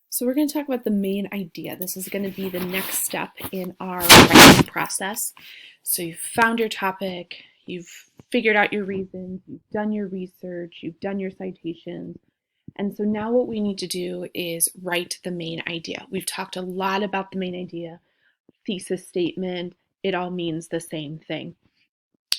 So we're going to talk about the main idea. This is going to be the next step in our writing process. So you've found your topic, you've figured out your reasons, you've done your research, you've done your citations. And so now what we need to do is write the main idea. We've talked a lot about the main idea, thesis statement. It all means the same thing.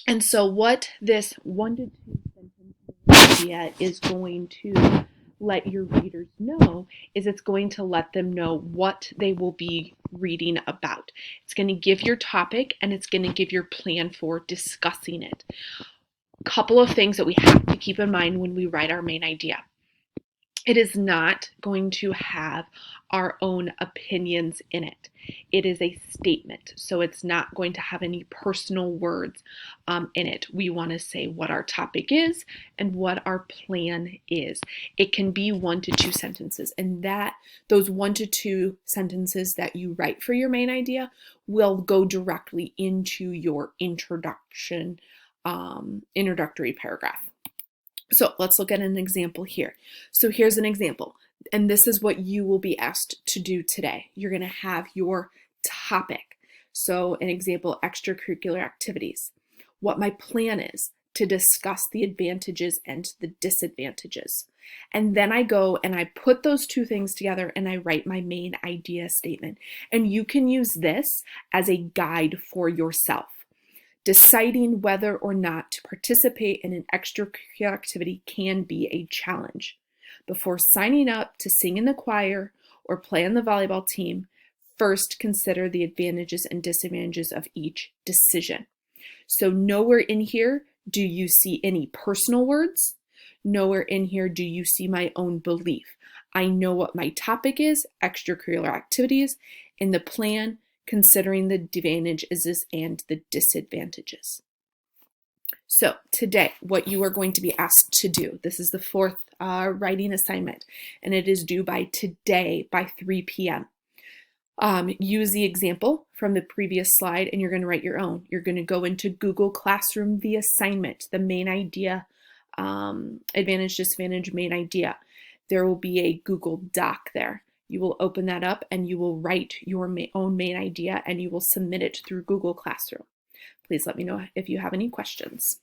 And so what this 1 to 2 sentence idea is going to let your readers know is it's going to let them know what they will be reading about. It's going to give your topic and it's going to give your plan for discussing it. A couple of things that we have to keep in mind when we write our main idea. It is not going to have our own opinions in it. It is a statement, so it's not going to have any personal words in it. We want to say what our topic is and what our plan is. It can be 1 to 2 sentences, and those 1 to 2 sentences that you write for your main idea will go directly into your introductory paragraph. So let's look at an example here. So here's an example, and this is what you will be asked to do today. You're going to have your topic. So an example, extracurricular activities. What my plan is to discuss the advantages and the disadvantages. And then I go and I put those two things together and I write my main idea statement. And you can use this as a guide for yourself. Deciding whether or not to participate in an extracurricular activity can be a challenge. Before signing up to sing in the choir or play on the volleyball team, first consider the advantages and disadvantages of each decision. So nowhere in here do you see any personal words. Nowhere in here do you see my own belief. I know what my topic is, extracurricular activities, in the plan, considering the advantages and the disadvantages. So today, what you are going to be asked to do, this is the fourth writing assignment, and it is due by today by 3 p.m. Use the example from the previous slide and you're going to write your own. You're going to go into Google Classroom, the assignment, the main idea, advantage, disadvantage, main idea. There will be a Google Doc there. You will open that up and you will write your own main idea and you will submit it through Google Classroom. Please let me know if you have any questions.